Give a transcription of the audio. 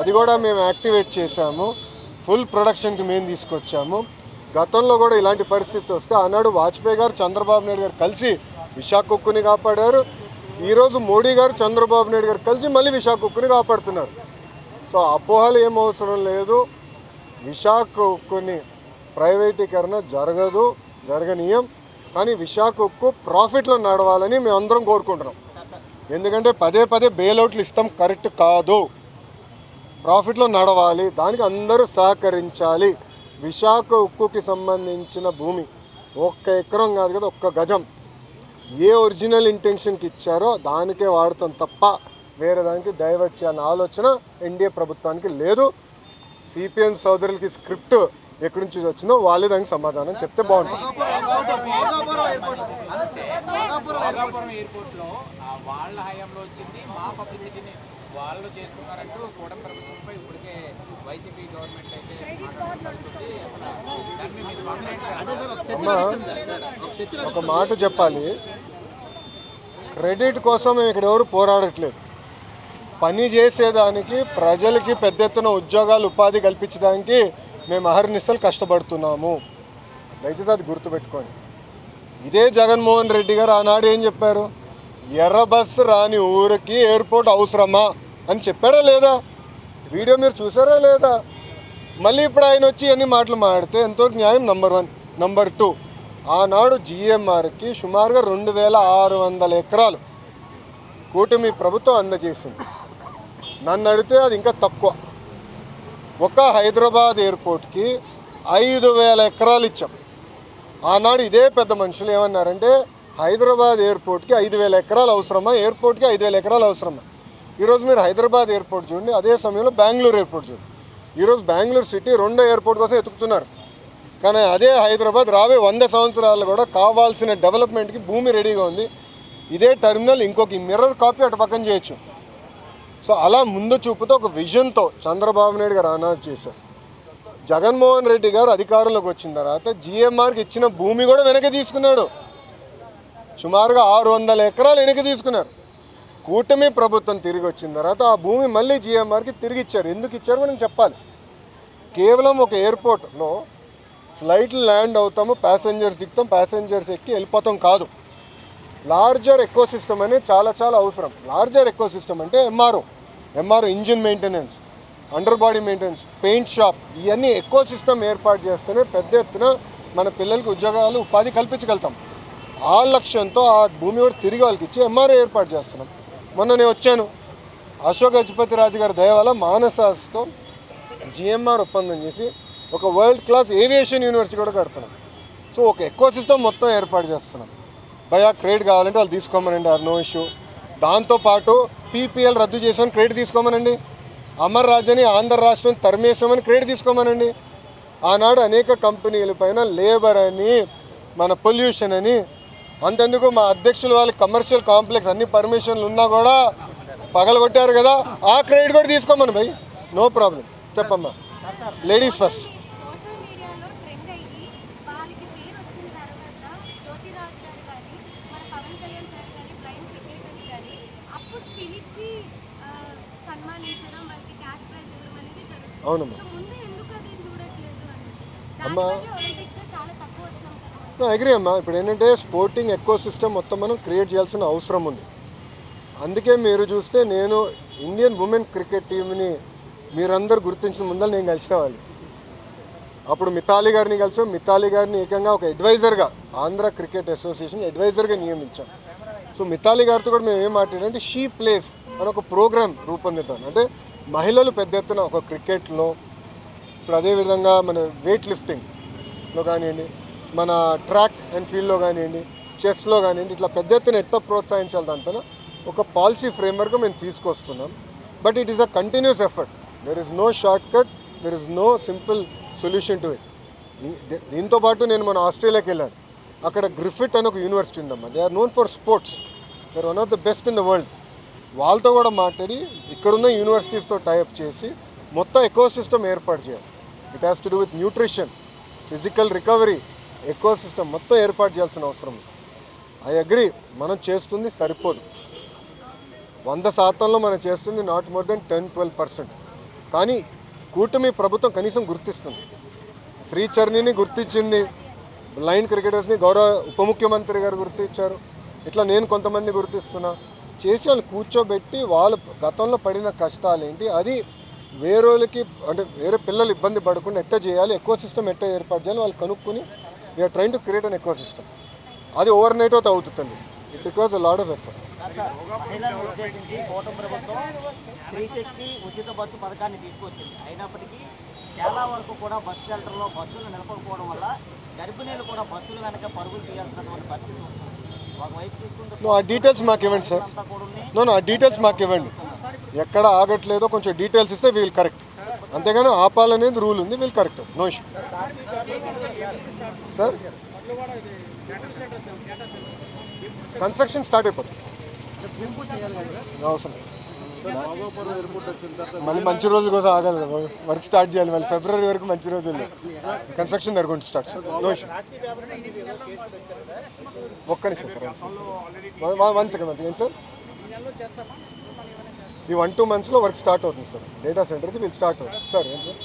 అది కూడా మేము యాక్టివేట్ చేశాము. ఫుల్ ప్రొడక్షన్కి మేము తీసుకొచ్చాము. గతంలో కూడా ఇలాంటి పరిస్థితి వస్తే ఆనాడు వాజ్పేయి గారు చంద్రబాబు నాయుడు గారు కలిసి విశాఖ ఉక్కుని కాపాడారు. ఈరోజు మోడీ గారు చంద్రబాబు నాయుడు గారు కలిసి మళ్ళీ విశాఖ ఉక్కుని కాపాడుతున్నారు. సో అపోహలు ఏం అవసరం లేదు. విశాఖ ఉక్కుని ప్రైవేటీకరణ జరగనీయం. కానీ విశాఖ ఉక్కు ప్రాఫిట్లో నడవాలని మేము అందరం కోరుకుంటున్నాం. ఎందుకంటే పదే పదే బెయిలౌట్లు ఇస్తాం కరెక్ట్ కాదు. ప్రాఫిట్లో నడవాలి, దానికి అందరూ సహకరించాలి. విశాఖ ఉక్కుకి సంబంధించిన భూమి 1 ఎకరం కాదు కదా, 1 గజం ఏ ఒరిజినల్ ఇంటెన్షన్కి ఇచ్చారో దానికే వాడతాం తప్ప వేరే దానికి డైవర్ట్ చేయాలన్న ఆలోచన ఎన్డీఏ ప్రభుత్వానికి లేదు. సిపిఎం సోదరులకి స్క్రిప్ట్ ఎక్కడి నుంచి వచ్చిందో వాళ్ళే దానికి సమాధానం చెప్తే బాగుంటుంది. అమ్మా ఒక మాట చెప్పాలి, క్రెడిట్ కోసం మేము ఇక్కడ ఎవరు పోరాడట్లేదు. పని చేసేదానికి ప్రజలకి పెద్ద ఎత్తున ఉద్యోగాలు ఉపాధి కల్పించడానికి మేము అహర్నిశలు కష్టపడుతున్నాము. దయచేసి అది గుర్తుపెట్టుకోండి. ఇదే జగన్మోహన్ రెడ్డి గారు ఆనాడు ఏం చెప్పారు, ఎర్ర బస్సు రాని ఊరికి ఎయిర్పోర్ట్ అవసరమా అని చెప్పారా లేదా? వీడియో మీరు చూసారా లేదా? మళ్ళీ ఇప్పుడు ఆయన వచ్చి అన్ని మాటలు మాడితే ఎంతో న్యాయం. నంబర్ 1. నంబర్ 2, ఆనాడు జిఎంఆర్కి సుమారుగా 2600 ఎకరాలు కూటమి ప్రభుత్వం అందజేసింది. నన్ను అడిగితే అది ఇంకా తక్కువ. ఒక హైదరాబాద్ ఎయిర్పోర్ట్కి 5000 ఎకరాలు ఇచ్చాం. ఆనాడు ఇదే పెద్ద మనుషులు ఏమన్నారంటే హైదరాబాద్ ఎయిర్పోర్ట్కి 5000 ఎకరాలు అవసరమా, ఎయిర్పోర్ట్కి 5000 ఎకరాలు అవసరమా? ఈరోజు మీరు హైదరాబాద్ ఎయిర్పోర్ట్ చూడండి, అదే సమయంలో బెంగళూరు ఎయిర్పోర్ట్ చూడండి. ఈరోజు బెంగళూరు సిటీ 2వ ఎయిర్పోర్ట్ కోసం ఎతుకుతున్నారు. కానీ అదే హైదరాబాద్ రాబోయే 100 సంవత్సరాలు కూడా కావాల్సిన డెవలప్మెంట్కి భూమి రెడీగా ఉంది. ఇదే టెర్మినల్ ఇంకొక మిర్రర్ కాపీ అటు పక్కన చేయొచ్చు. సో అలా ముందు చూపుతో ఒక విజన్తో చంద్రబాబు నాయుడు గారు అనౌన్స్ చేశారు. జగన్మోహన్ రెడ్డి గారు అధికారంలోకి వచ్చిన తర్వాత జిఎంఆర్కి ఇచ్చిన భూమి కూడా వెనక్కి తీసుకున్నాడు. సుమారుగా 600 ఎకరాలు వెనక్కి తీసుకున్నారు. కూటమి ప్రభుత్వం తిరిగి వచ్చిన తర్వాత ఆ భూమి మళ్ళీ జిఎంఆర్కి తిరిగి ఇచ్చారు. ఎందుకు ఇచ్చారు మనం చెప్పాలి. కేవలం ఒక ఎయిర్పోర్ట్లో ఫ్లైట్లు ల్యాండ్ అవుతాము, ప్యాసింజర్స్ దిగుతాం, ప్యాసింజర్స్ ఎక్కి వెళ్ళిపోతాం కాదు. లార్జర్ ఎకో సిస్టమ్ అనేది చాలా అవసరం. లార్జర్ ఎకో సిస్టమ్ అంటే MRO engine maintenance, under body maintenance, paint shop, ఇవన్నీ ఎకో సిస్టమ్ ఏర్పాటు చేస్తేనే పెద్ద ఎత్తున మన పిల్లలకి ఉద్యోగాలు ఉపాధి కల్పించగలుగుతాం. ఆ లక్ష్యంతో ఆ భూమి కూడా తిరిగి వాళ్ళకి ఇచ్చి ఎంఆర్ఓ ఏర్పాటు చేస్తున్నాం. మొన్న నేను వచ్చాను, అశోక్ గజపతి రాజు గారి దయ వల్ల మానసాస్తో జిఎంఆర్ ఒప్పందం చేసి ఒక వరల్డ్ క్లాస్ ఏవియేషన్ యూనివర్సిటీ కూడా కడుతున్నాం. సో ఒక ఎకో సిస్టమ్ మొత్తం ఏర్పాటు చేస్తున్నాం. భయా క్రెడిట్ కావాలంటే వాళ్ళు తీసుకోమనండి, ఆర్ నో ఇష్యూ. దాంతోపాటు పీపీఎల్ రద్దు చేసామని క్రెడిట్ తీసుకోమనండి. అమర్ రాజని ఆంధ్ర రాష్ట్రం తరిమేసామని క్రెడిట్ తీసుకోమనండి. ఆనాడు అనేక కంపెనీల పైన లేబర్ అని, మన పొల్యూషన్ అని, అంతెందుకు మా అధ్యక్షులు వాళ్ళకి కమర్షియల్ కాంప్లెక్స్ అన్ని పర్మిషన్లు ఉన్నా కూడా పగలగొట్టారు కదా, ఆ క్రెడిట్ కూడా తీసుకోమని భయ్, నో ప్రాబ్లం. చెప్పమ్మా, లేడీస్ ఫస్ట్. అవునమ్మా, అమ్మా అగ్రీ అమ్మా. ఇప్పుడు ఏంటంటే స్పోర్టింగ్ ఎకో సిస్టమ్ మొత్తం మనం క్రియేట్ చేయాల్సిన అవసరం ఉంది. అందుకే మీరు చూస్తే నేను ఇండియన్ ఉమెన్ క్రికెట్ టీంని మీరందరూ గుర్తించిన ముందర నేను కలిసిన వాళ్ళు. అప్పుడు మితాలి గారిని కలిసాం. మితాలి గారిని ఏకంగా ఒక అడ్వైజర్గా ఆంధ్ర క్రికెట్ అసోసియేషన్ అడ్వైజర్గా నియమించాం. సో మితాలి గారితో కూడా మేము ఏం మాట్లాడాలంటే షీ ప్లేస్ అని ఒక ప్రోగ్రామ్ రూపొందిద్దాం. అంటే మహిళలు పెద్ద ఎత్తున ఒక క్రికెట్లో, ఇప్పుడు అదేవిధంగా మన వెయిట్ లిఫ్టింగ్లో కానివ్వండి, మన ట్రాక్ అండ్ ఫీల్డ్లో కానివ్వండి, చెస్లో కానివ్వండి, ఇట్లా పెద్ద ఎత్తున ఎట్లా ప్రోత్సహించాలి దానిపైన ఒక పాలసీ ఫ్రేమ్వర్క్ మేము తీసుకొస్తున్నాం. But it is a continuous effort. There is no short cut, there is no simple solution to it. దీంతోపాటు నేను మన ఆస్ట్రేలియాకి వెళ్ళాను. అక్కడ గ్రిఫిట్ అని ఒక యూనివర్సిటీ ఉందమ్మా. They are known for sports, they are one of the best in the world. వాళ్ళతో కూడా మాట్లాడి ఇక్కడున్న యూనివర్సిటీస్తో టైఅప్ చేసి మొత్తం ఎకో సిస్టమ్ ఏర్పాటు చేయాలి. It has to do with nutrition, physical recovery, eco system మొత్తం ఏర్పాటు చేయాల్సిన అవసరం ఉంది. ఐ అగ్రీ, మనం చేస్తుంది సరిపోదు. 100% మనం చేస్తుంది నాట్ మోర్ దెన్ 10-12%. కానీ కూటమి ప్రభుత్వం కనీసం గుర్తిస్తుంది. శ్రీచరణిని గుర్తించింది, లైన్ క్రికెటర్స్ని గౌరవ ఉప ముఖ్యమంత్రి గారు గుర్తించారు. ఇట్లా నేను కొంతమంది గుర్తిస్తున్నా. చేసి వాళ్ళు కూర్చోబెట్టి వాళ్ళు గతంలో పడిన కష్టాలు ఏంటి, అది వేరేకి అంటే వేరే పిల్లలు ఇబ్బంది పడకుండా ఎట్లా చేయాలి, ఎకో సిస్టమ్ ఎట్లా ఏర్పాటు చేయాలి వాళ్ళు కనుక్కొని we are train to create an ecosystem. అది ఓవర్ నైట్ అయితే అవుతుంది. It requires a lot of effort. మహిళలను ఉద్దేశించి కూటమి ప్రభుత్వం స్త్రీశక్తి ఉచిత బస్సు పథకాన్ని తీసుకొచ్చింది. అయినప్పటికీ చాలా వరకు కూడా బస్సు సెంటర్లో బస్సులు నిలపకపోవడం వల్ల గర్భిణీలు కూడా బస్సుల వెనక పరుగులు తీయాల్సినటువంటి పరిస్థితి వస్తుంది. ఒకవైపు చూసుకుంటే ఆ డీటెయిల్స్ మాకు ఇవ్వండి సార్. అంతా కూడా నో ఆ డీటెయిల్స్ మాకు ఇవ్వండి. ఎక్కడ ఆగట్లేదో కొంచెం డీటెయిల్స్ ఇస్తే వీల్ కరెక్ట్. అంతేగాని ఆపాలనేది రూల్ ఉంది, we'll correct. No issue sir. Construction start అయిపోతుంది. అవసరం మళ్ళీ మంచి రోజుల కోసం ఆగాలి కదా, వర్క్ స్టార్ట్ చేయాలి. మళ్ళీ ఫిబ్రవరి వరకు మంచి రోజులు కన్స్ట్రక్షన్ జరుగుతుంది స్టార్ట్. No issue. ఒక్క నిమిషం సార్, 1 సెకండ్. ఏం సార్, ఈ 1-2 monthsలో వర్క్ స్టార్ట్ అవుతుంది సార్. డేటా సెంటర్కి వీళ్ళు స్టార్ట్ అవుతుంది సార్. ఏం సార్